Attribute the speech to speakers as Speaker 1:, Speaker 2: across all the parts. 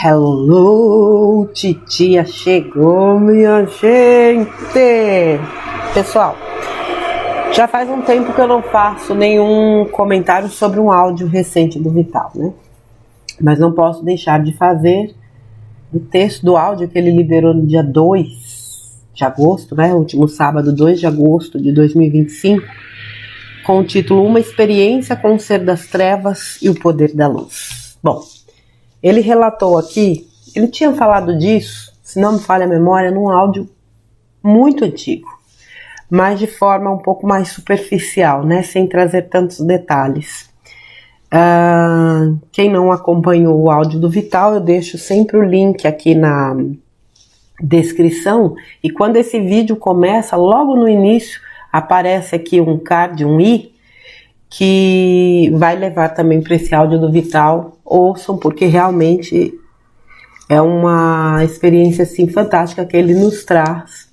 Speaker 1: Hello, titia chegou, minha gente! Pessoal, já faz um tempo que eu não faço nenhum comentário sobre um áudio recente do Vital, né? Mas não posso deixar de fazer o texto do áudio que ele liberou no dia 2 de agosto, né? Último sábado, 2 de agosto de 2025, com o título Uma Experiência com o Ser das Trevas e o Poder da Luz. Bom, ele relatou aqui, ele tinha falado disso, se não me falha a memória, num áudio muito antigo, mas de forma um pouco mais superficial, né, sem trazer tantos detalhes. Quem não acompanhou o áudio do Vital, eu deixo sempre o link aqui na descrição, e quando esse vídeo começa, logo no início, aparece aqui um card, um i, que vai levar também para esse áudio do Vital. Ouçam, porque realmente é uma experiência assim fantástica que ele nos traz,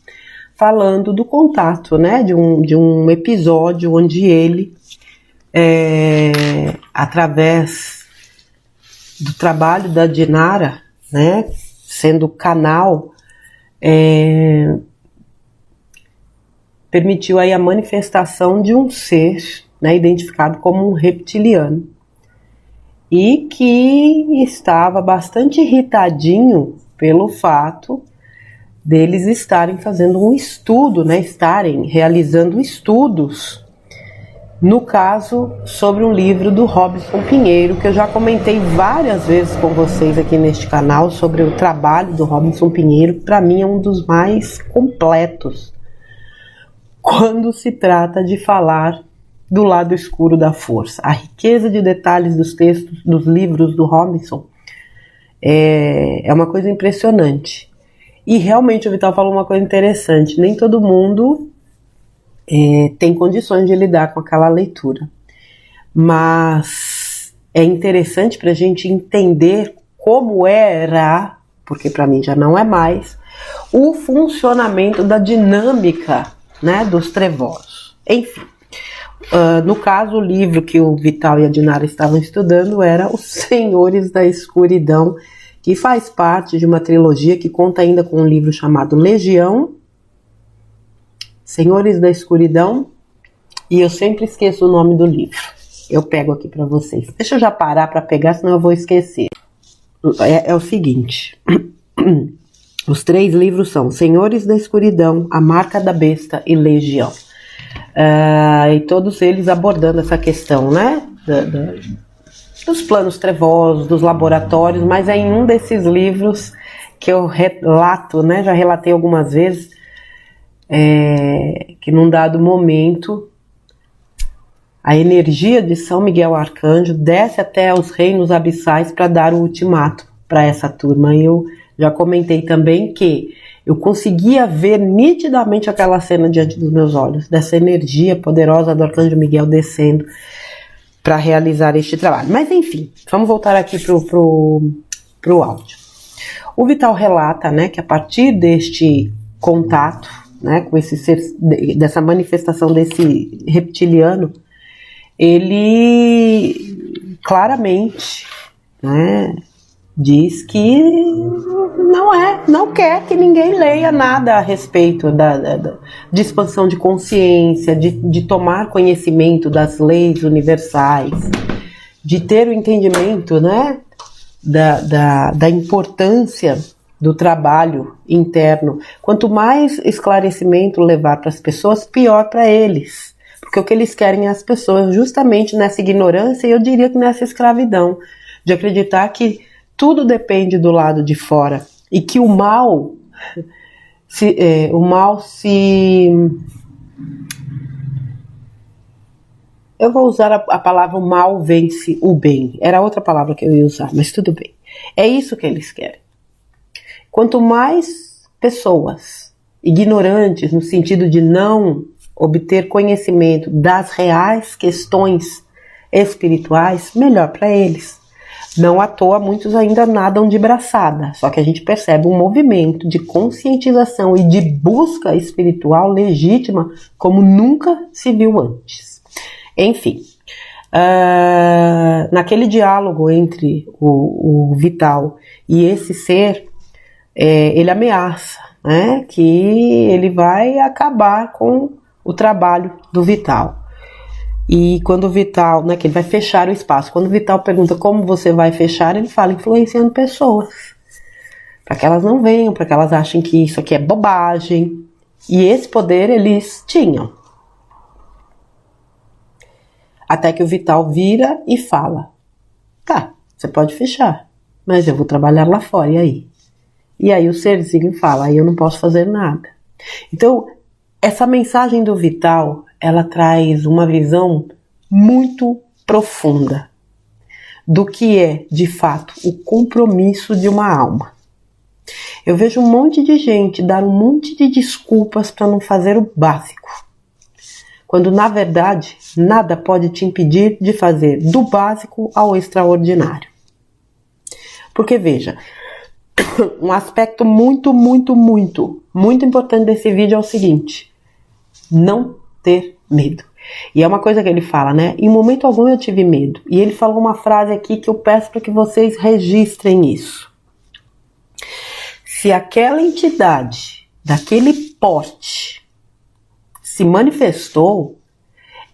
Speaker 1: falando do contato, né, de um episódio onde ele, através do trabalho da Dinara, né, sendo canal, permitiu aí a manifestação de um ser, né, identificado como um reptiliano, e que estava bastante irritadinho pelo fato deles estarem fazendo um estudo, né, estarem realizando estudos, no caso, sobre um livro do Robson Pinheiro, que eu já comentei várias vezes com vocês aqui neste canal, sobre o trabalho do Robson Pinheiro, que para mim é um dos mais completos, quando se trata de falar do lado escuro da força. A riqueza de detalhes dos textos, dos livros do Robson, é uma coisa impressionante. E realmente o Vital falou uma coisa interessante, nem todo mundo tem condições de lidar com aquela leitura. Mas é interessante para a gente entender como era, porque para mim já não é mais, o funcionamento da dinâmica, né, dos trevosos. Enfim. No caso, o livro que o Vital e a Dinara estavam estudando era Os Senhores da Escuridão, que faz parte de uma trilogia que conta ainda com um livro chamado Legião, Senhores da Escuridão, e eu sempre esqueço o nome do livro. Eu pego aqui para vocês. Deixa eu já parar para pegar, senão eu vou esquecer. É o seguinte, os 3 livros são Senhores da Escuridão, A Marca da Besta e Legião. E todos eles abordando essa questão, né, dos planos trevosos, dos laboratórios, mas é em um desses livros que eu relato, né, já relatei algumas vezes, que num dado momento a energia de São Miguel Arcanjo desce até os reinos abissais para dar o ultimato para essa turma. E eu já comentei também que eu conseguia ver nitidamente aquela cena diante dos meus olhos, dessa energia poderosa do Arcanjo Miguel descendo para realizar este trabalho. Mas enfim, vamos voltar aqui pro áudio. O Vital relata, né, que a partir deste contato, né, com esse ser, dessa manifestação desse reptiliano, ele claramente, né, diz que não quer que ninguém leia nada a respeito de expansão de consciência, de tomar conhecimento das leis universais, de ter o entendimento, né, da importância do trabalho interno. Quanto mais esclarecimento levar para as pessoas, pior para eles, porque o que eles querem é as pessoas justamente nessa ignorância, e eu diria que nessa escravidão, de acreditar que tudo depende do lado de fora, e que o mal eu vou usar a palavra o mal vence o bem, era outra palavra que eu ia usar, mas tudo bem, é isso que eles querem. Quanto mais pessoas ignorantes, no sentido de não obter conhecimento das reais questões espirituais, melhor para eles. Não à toa, muitos ainda nadam de braçada, só que a gente percebe um movimento de conscientização e de busca espiritual legítima como nunca se viu antes. Enfim, naquele diálogo entre o Vital e esse ser, ele ameaça, né, que ele vai acabar com o trabalho do Vital. E quando o Vital, né, que ele vai fechar o espaço, quando o Vital pergunta como você vai fechar, ele fala influenciando pessoas, para que elas não venham, para que elas achem que isso aqui é bobagem. E esse poder eles tinham. Até que o Vital vira e fala: tá, você pode fechar, mas eu vou trabalhar lá fora, e aí? E aí o serzinho fala: aí eu não posso fazer nada. Então, essa mensagem do Vital, ela traz uma visão muito profunda do que é, de fato, o compromisso de uma alma. Eu vejo um monte de gente dar um monte de desculpas para não fazer o básico, quando na verdade nada pode te impedir de fazer do básico ao extraordinário. Porque veja, um aspecto muito importante desse vídeo é o seguinte: não ter medo. E é uma coisa que ele fala, né? Em momento algum eu tive medo. E ele falou uma frase aqui que eu peço para que vocês registrem isso. Se aquela entidade daquele porte se manifestou,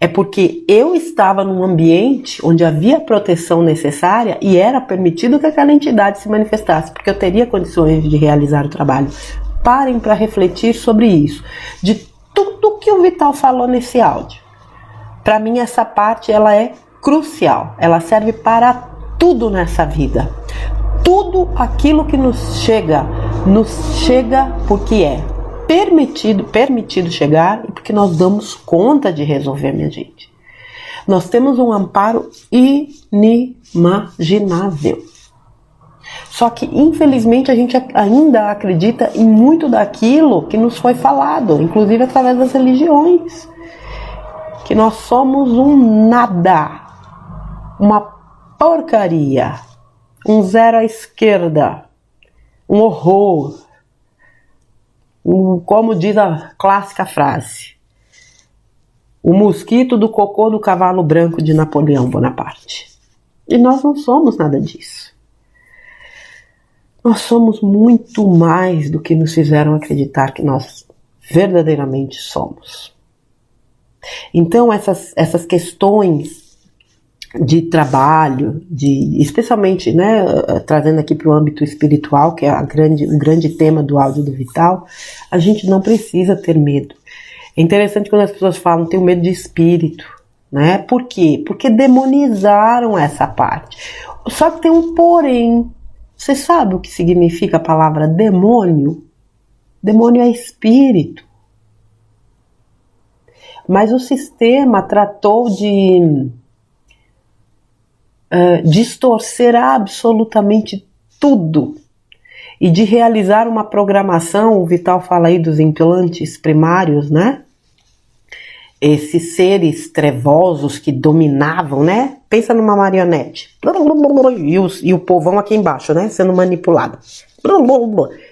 Speaker 1: é porque eu estava num ambiente onde havia a proteção necessária e era permitido que aquela entidade se manifestasse, porque eu teria condições de realizar o trabalho. Parem para refletir sobre isso, de tudo que o Vital falou nesse áudio. Para mim essa parte ela é crucial, ela serve para tudo nessa vida. Tudo aquilo que nos chega porque é permitido chegar e porque nós damos conta de resolver, minha gente. Nós temos um amparo inimaginável. Só que, infelizmente, a gente ainda acredita em muito daquilo que nos foi falado, inclusive através das religiões. Que nós somos um nada, uma porcaria, um zero à esquerda, um horror. Como diz a clássica frase: o mosquito do cocô do cavalo branco de Napoleão Bonaparte. E nós não somos nada disso. Nós somos muito mais do que nos fizeram acreditar que nós verdadeiramente somos. Então essas questões de trabalho, especialmente, né, trazendo aqui para o âmbito espiritual, que é o grande tema do áudio do Vital, a gente não precisa ter medo. É interessante quando as pessoas falam, tenho medo de espírito, né? Por quê? Porque demonizaram essa parte. Só que tem um porém. Você sabe o que significa a palavra demônio? Demônio é espírito. Mas o sistema tratou de distorcer absolutamente tudo e de realizar uma programação. O Vital fala aí dos implantes primários, né? Esses seres trevosos que dominavam, né? Pensa numa marionete. E o povão aqui embaixo, né? Sendo manipulado.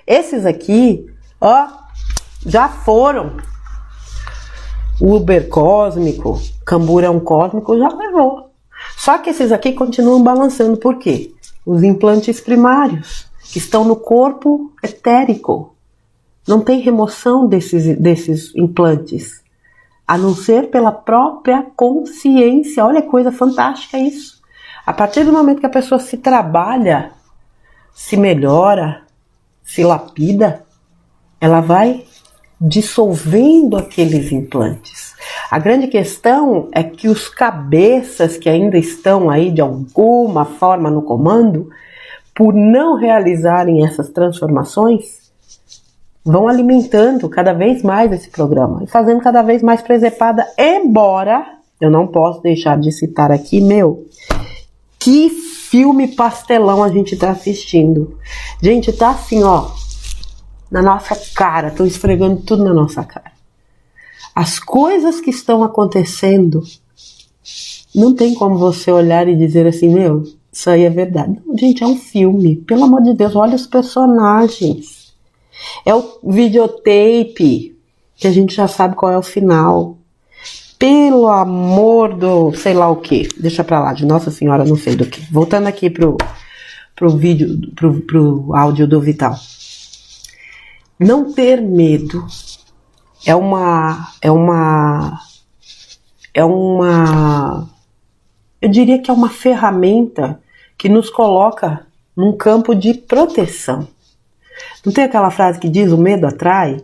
Speaker 1: Esses aqui, ó, já foram. O Uber cósmico, camburão cósmico já levou. Só que esses aqui continuam balançando. Por quê? Os implantes primários, que estão no corpo etérico. Não tem remoção desses implantes, a não ser pela própria consciência. Olha que coisa fantástica isso. A partir do momento que a pessoa se trabalha, se melhora, se lapida, ela vai dissolvendo aqueles implantes. A grande questão é que os cabeças que ainda estão aí de alguma forma no comando, por não realizarem essas transformações, vão alimentando cada vez mais esse programa e fazendo cada vez mais presepada, embora eu não posso deixar de citar aqui, que filme pastelão a gente tá assistindo. Gente, tá assim, ó, na nossa cara, estão esfregando tudo na nossa cara. As coisas que estão acontecendo, não tem como você olhar e dizer assim, isso aí é verdade. Não, gente, é um filme, pelo amor de Deus, olha os personagens. É o videotape, que a gente já sabe qual é o final. pelo amor do sei lá o que, deixa pra lá, de Nossa Senhora não sei do que. Voltando aqui pro vídeo, pro áudio do Vital. Não ter medo é uma, eu diria que é uma ferramenta que nos coloca num campo de proteção. Não tem aquela frase que diz o medo atrai?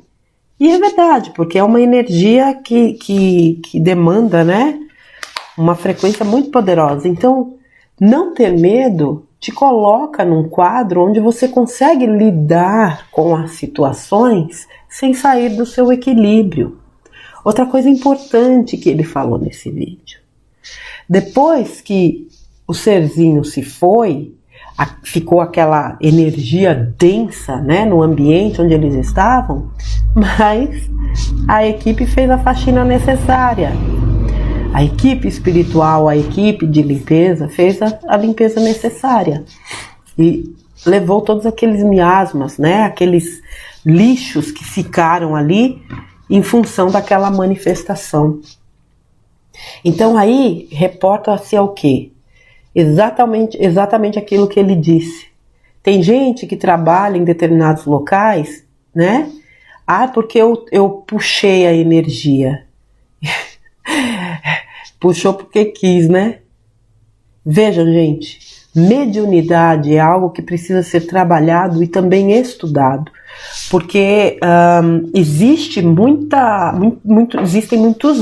Speaker 1: E é verdade, porque é uma energia que demanda, né, uma frequência muito poderosa. Então, não ter medo te coloca num quadro onde você consegue lidar com as situações sem sair do seu equilíbrio. Outra coisa importante que ele falou nesse vídeo. Depois que o serzinho se foi, ficou aquela energia densa, né, no ambiente onde eles estavam, mas a equipe fez a faxina necessária. A equipe espiritual, a equipe de limpeza fez a limpeza necessária e levou todos aqueles miasmas, né, aqueles lixos que ficaram ali em função daquela manifestação. Então aí reporta-se ao quê? Exatamente aquilo que ele disse. Tem gente que trabalha em determinados locais, né? Porque eu puxei a energia. Puxou porque quis, né? Vejam, gente, mediunidade é algo que precisa ser trabalhado e também estudado, porque existem muitos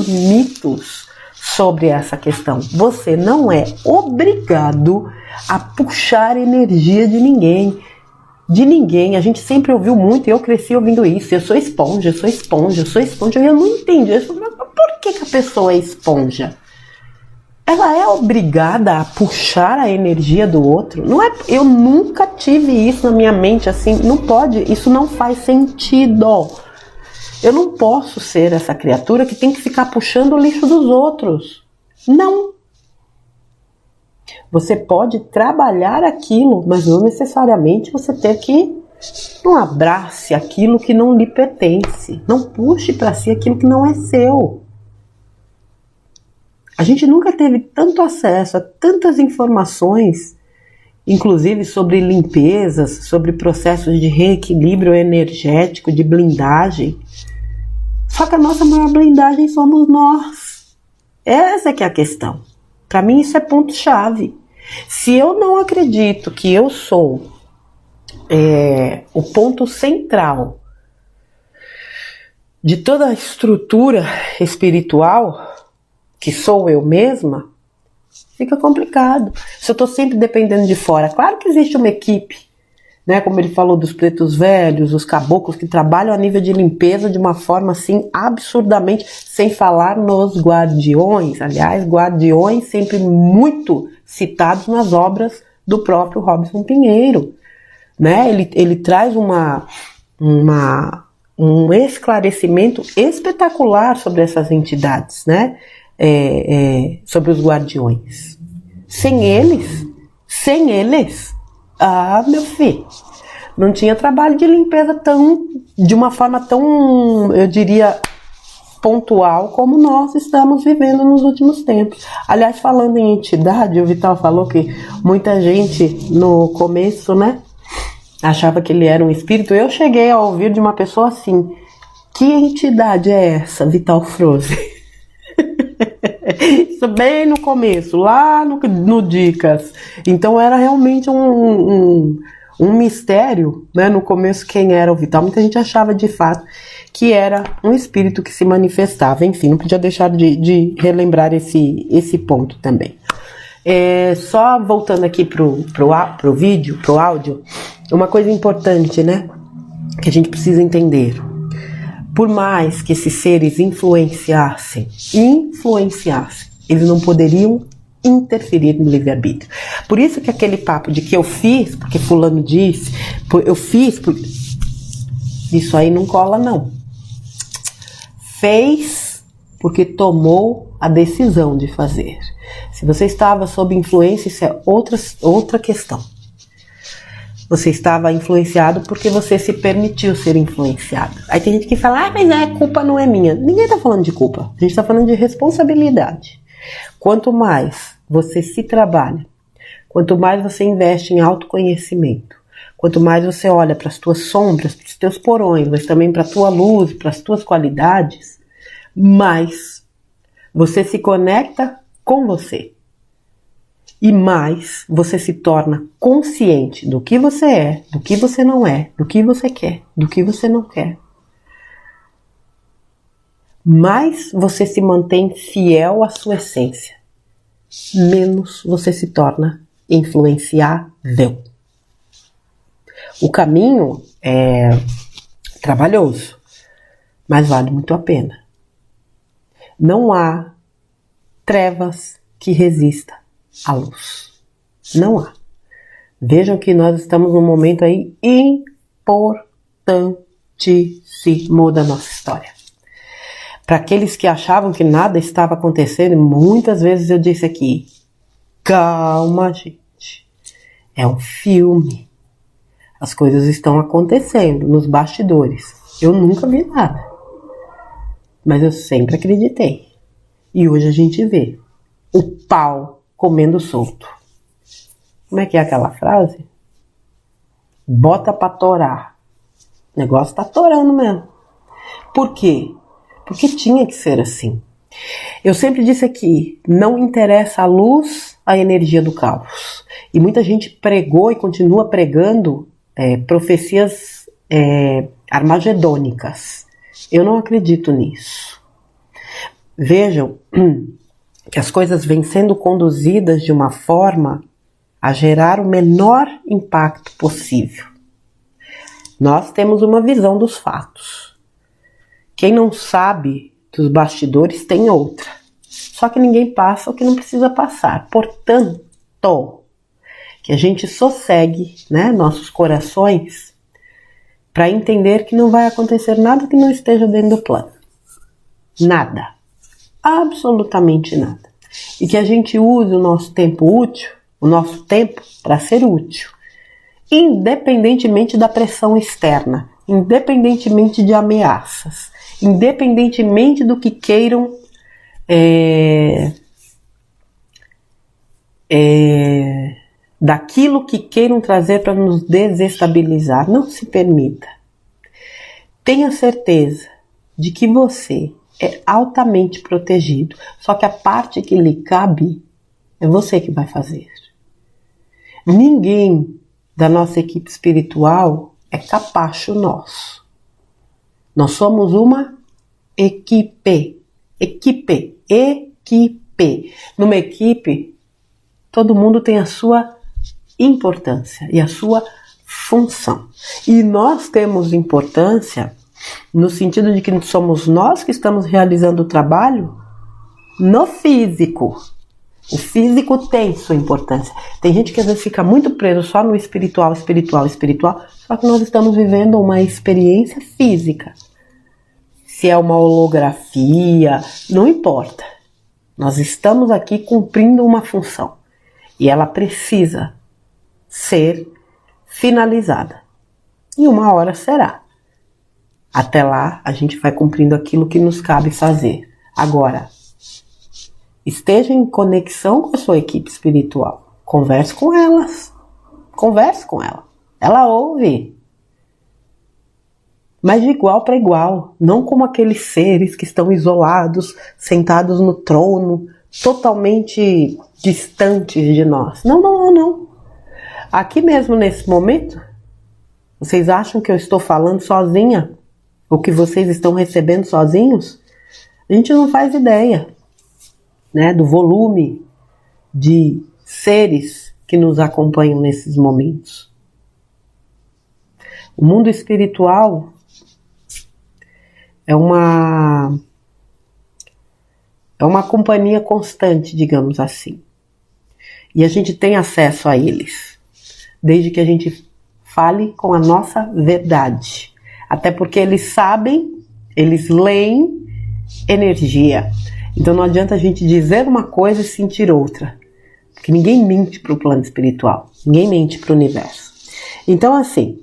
Speaker 1: mitos sobre essa questão. Você não é obrigado a puxar energia de ninguém. De ninguém. A gente sempre ouviu muito, e eu cresci ouvindo isso. Eu sou esponja, eu sou esponja, eu sou esponja. Eu não entendi. Eu falei, mas por que a pessoa é esponja? Ela é obrigada a puxar a energia do outro? Não é, eu nunca tive isso na minha mente assim. Não pode, isso não faz sentido. Eu não posso ser essa criatura que tem que ficar puxando o lixo dos outros. Não. Você pode trabalhar aquilo, mas não necessariamente você ter que não abrace aquilo que não lhe pertence. Não puxe para si aquilo que não é seu. A gente nunca teve tanto acesso a tantas informações, inclusive sobre limpezas, sobre processos de reequilíbrio energético, de blindagem. Só que a nossa maior blindagem somos nós. Essa é que é a questão. Para mim isso é ponto-chave. Se eu não acredito que eu sou o ponto central de toda a estrutura espiritual, que sou eu mesma, fica complicado. Se eu estou sempre dependendo de fora, claro que existe uma equipe, né, como ele falou dos pretos velhos, os caboclos que trabalham a nível de limpeza de uma forma assim absurdamente, sem falar nos guardiões, aliás, guardiões sempre muito citados nas obras do próprio Robson Pinheiro, né? Ele traz um esclarecimento espetacular sobre essas entidades, né? Sobre os guardiões. Sem eles, meu filho, não tinha trabalho de limpeza de uma forma tão, eu diria, pontual como nós estamos vivendo nos últimos tempos. Aliás, falando em entidade, o Vital falou que muita gente no começo, né, achava que ele era um espírito. Eu cheguei a ouvir de uma pessoa assim: que entidade é essa, Vital Froze? Isso bem no começo, lá no Dicas. Então era realmente um mistério, né, no começo, quem era o Vital. Muita gente achava de fato que era um espírito que se manifestava. Enfim, não podia deixar de relembrar esse ponto também. Só voltando aqui pro vídeo, pro áudio, uma coisa importante, né, que a gente precisa entender. Por mais que esses seres influenciassem, eles não poderiam interferir no livre-arbítrio. Por isso que aquele papo de que eu fiz, porque fulano disse, isso aí não cola, não. Fez porque tomou a decisão de fazer. Se você estava sob influência, isso é outra questão. Você estava influenciado porque você se permitiu ser influenciado. Aí tem gente que fala, mas a culpa não é minha. Ninguém está falando de culpa. A gente está falando de responsabilidade. Quanto mais você se trabalha, quanto mais você investe em autoconhecimento, quanto mais você olha para as tuas sombras, para os teus porões, mas também para a tua luz, para as tuas qualidades, mais você se conecta com você. E mais você se torna consciente do que você é, do que você não é, do que você quer, do que você não quer. Mais você se mantém fiel à sua essência, menos você se torna influenciável. O caminho é trabalhoso, mas vale muito a pena. Não há trevas que resista à luz. Não há. Vejam que nós estamos num momento aí importantíssimo da nossa história. Para aqueles que achavam que nada estava acontecendo, muitas vezes eu disse aqui, calma, gente. É um filme. As coisas estão acontecendo nos bastidores. Eu nunca vi nada. Mas eu sempre acreditei. E hoje a gente vê o pau comendo solto. Como é que é aquela frase? Bota pra torar. O negócio tá torando mesmo. Por quê? Porque tinha que ser assim. Eu sempre disse aqui, não interessa a luz, a energia do caos. E muita gente pregou e continua pregando profecias armagedônicas. Eu não acredito nisso. Vejam que as coisas vêm sendo conduzidas de uma forma a gerar o menor impacto possível. Nós temos uma visão dos fatos. Quem não sabe dos bastidores tem outra. Só que ninguém passa o que não precisa passar. Portanto, que a gente sossegue, nossos corações para entender que não vai acontecer nada que não esteja dentro do plano. Nada. Absolutamente nada. E que a gente use o nosso tempo útil, o nosso tempo para ser útil, independentemente da pressão externa, independentemente de ameaças, independentemente do que queiram daquilo que queiram trazer para nos desestabilizar. Não se permita. Tenha certeza de que você é altamente protegido, só que a parte que lhe cabe é você que vai fazer. Ninguém da nossa equipe espiritual é capacho nosso. Nós somos uma equipe. Numa equipe, todo mundo tem a sua importância e a sua função. E nós temos importância no sentido de que somos nós que estamos realizando o trabalho no físico. O físico tem sua importância. Tem gente que às vezes fica muito preso só no espiritual, só que nós estamos vivendo uma experiência física. Se é uma holografia, não importa. Nós estamos aqui cumprindo uma função. E ela precisa ser finalizada. E uma hora será. Até lá, a gente vai cumprindo aquilo que nos cabe fazer. Agora, esteja em conexão com a sua equipe espiritual. Converse com elas. Converse com ela. Ela ouve. Mas de igual para igual. Não como aqueles seres que estão isolados, sentados no trono, totalmente distantes de nós. Não. Aqui mesmo nesse momento, vocês acham que eu estou falando sozinha? O que vocês estão recebendo sozinhos? A gente não faz ideia, do volume de seres que nos acompanham nesses momentos. O mundo espiritual é uma companhia constante, digamos assim. E a gente tem acesso a eles, desde que a gente fale com a nossa verdade. Até porque eles sabem, eles leem energia. Então não adianta a gente dizer uma coisa e sentir outra. Porque ninguém mente para o plano espiritual. Ninguém mente para o universo. Então, assim,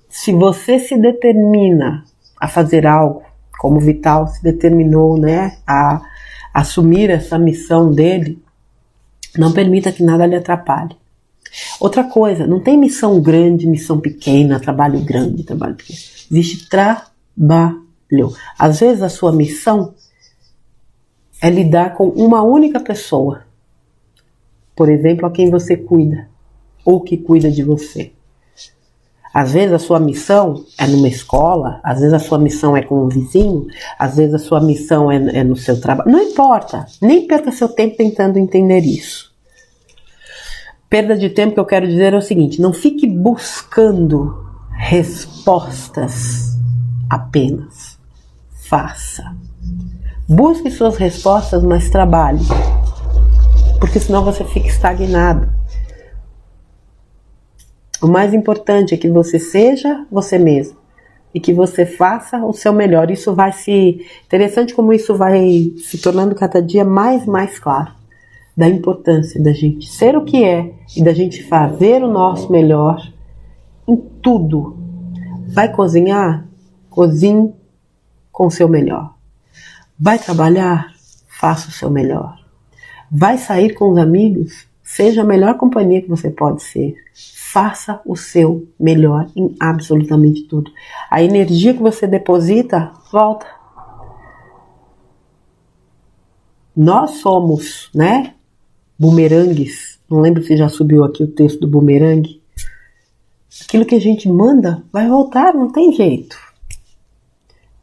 Speaker 1: se você se determina a fazer algo, como o Vital se determinou, né, a assumir essa missão dele, não permita que nada lhe atrapalhe. Outra coisa, não tem missão grande, missão pequena, trabalho grande, trabalho pequeno. Existe trabalho. Às vezes a sua missão é lidar com uma única pessoa. Por exemplo, a quem você cuida, ou que cuida de você. Às vezes a sua missão é numa escola, às vezes a sua missão é com um vizinho, às vezes a sua missão é no seu trabalho. Não importa, nem perca seu tempo tentando entender isso. Perda de tempo que eu quero dizer é o seguinte, não fique buscando respostas apenas. Faça. Busque suas respostas, mas trabalhe. Porque senão você fica estagnado. O mais importante é que você seja você mesmo. E que você faça o seu melhor. Isso vai se... Interessante como isso vai se tornando cada dia mais claro. Da importância da gente ser o que é e da gente fazer o nosso melhor em tudo. Vai cozinhar? Cozinhe com o seu melhor. Vai trabalhar? Faça o seu melhor. Vai sair com os amigos? Seja a melhor companhia que você pode ser. Faça o seu melhor em absolutamente tudo. A energia que você deposita, volta. Nós somos, né? Bumerangues, não lembro se já subiu aqui o texto do bumerangue. Aquilo que a gente manda vai voltar, não tem jeito.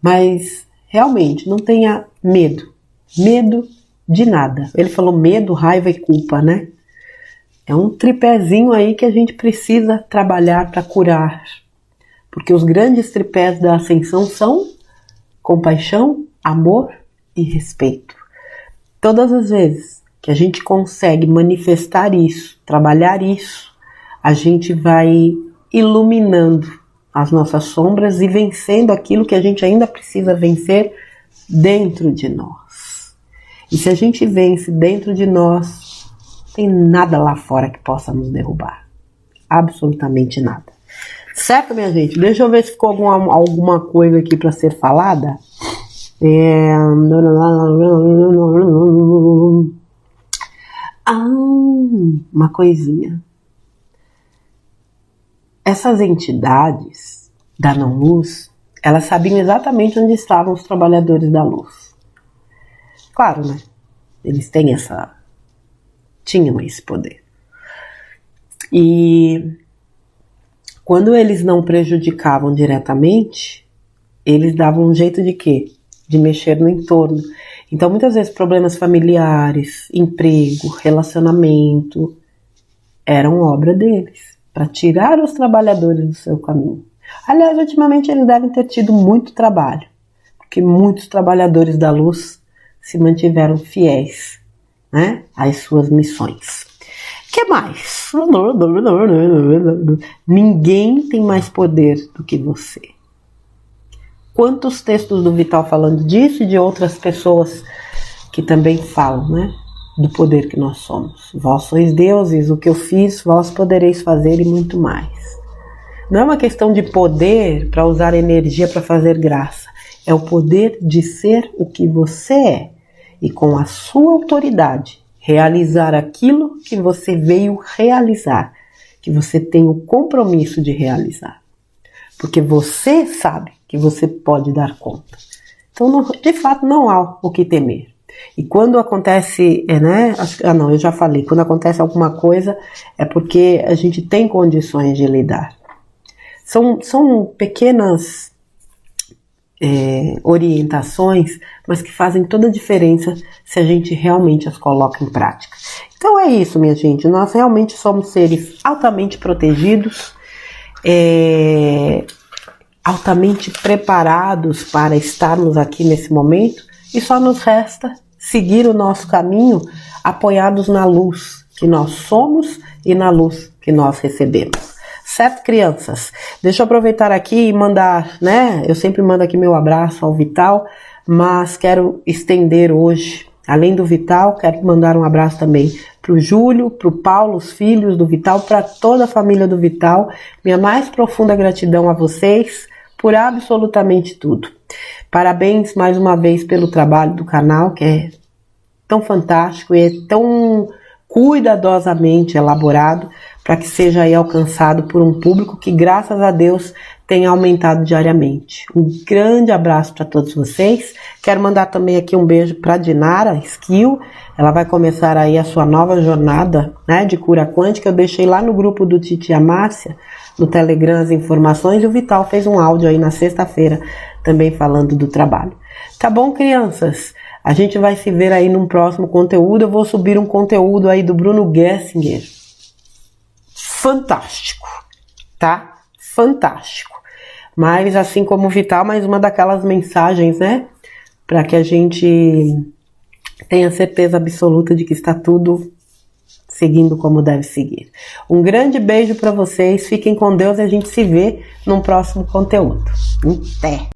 Speaker 1: Mas realmente não tenha medo. Medo de nada. Ele falou medo, raiva e culpa, né? É um tripézinho aí que a gente precisa trabalhar para curar. Porque os grandes tripés da ascensão são compaixão, amor e respeito. Todas as vezes que a gente consegue manifestar isso, trabalhar isso, a gente vai iluminando as nossas sombras e vencendo aquilo que a gente ainda precisa vencer dentro de nós. E se a gente vence dentro de nós, não tem nada lá fora que possa nos derrubar. Absolutamente nada. Certo, minha gente? Deixa eu ver se ficou alguma coisa aqui para ser falada. Uma coisinha. Essas entidades da não-luz, elas sabiam exatamente onde estavam os trabalhadores da luz. Claro, né? Eles tinham esse poder. E quando eles não prejudicavam diretamente, eles davam um jeito de quê? De mexer no entorno. Então, muitas vezes, problemas familiares, emprego, relacionamento, eram obra deles, para tirar os trabalhadores do seu caminho. Aliás, ultimamente, eles devem ter tido muito trabalho, porque muitos trabalhadores da luz se mantiveram fiéis, né, às suas missões. O que mais? Ninguém tem mais poder do que você. Quantos textos do Vital falando disso e de outras pessoas que também falam, né? Do poder que nós somos. Vós sois deuses, o que eu fiz, vós podereis fazer e muito mais. Não é uma questão de poder para usar energia para fazer graça. É o poder de ser o que você é. E com a sua autoridade, realizar aquilo que você veio realizar. Que você tem o compromisso de realizar. Porque você sabe que você pode dar conta. Então, de fato, não há o que temer. E quando acontece, né? Eu já falei, quando acontece alguma coisa é porque a gente tem condições de lidar. São pequenas orientações, mas que fazem toda a diferença se a gente realmente as coloca em prática. Então é isso, minha gente. Nós realmente somos seres altamente protegidos, altamente preparados para estarmos aqui nesse momento, e só nos resta seguir o nosso caminho apoiados na luz que nós somos e na luz que nós recebemos. Certo, crianças? Deixa eu aproveitar aqui e mandar, né? Eu sempre mando aqui meu abraço ao Vital, mas quero estender hoje Além do Vital, quero mandar um abraço também para o Júlio, para o Paulo, os filhos do Vital, para toda a família do Vital. Minha mais profunda gratidão a vocês por absolutamente tudo. Parabéns mais uma vez pelo trabalho do canal, que é tão fantástico e é tão cuidadosamente elaborado para que seja aí alcançado por um público que, graças a Deus, tem aumentado diariamente. Um grande abraço para todos vocês. Quero mandar também aqui um beijo para Dinara Skill. Ela vai começar aí a sua nova jornada, né, de cura quântica. Eu deixei lá no grupo do Titi e a Márcia, no Telegram, as informações, e o Vital fez um áudio aí na sexta-feira também falando do trabalho. Tá bom, crianças? A gente vai se ver aí num próximo conteúdo. Eu vou subir um conteúdo aí do Bruno Gessinger. Fantástico, tá? Fantástico. Mas assim como o Vital, mais uma daquelas mensagens, né? Para que a gente tenha certeza absoluta de que está tudo seguindo como deve seguir. Um grande beijo para vocês. Fiquem com Deus e a gente se vê num próximo conteúdo. Até!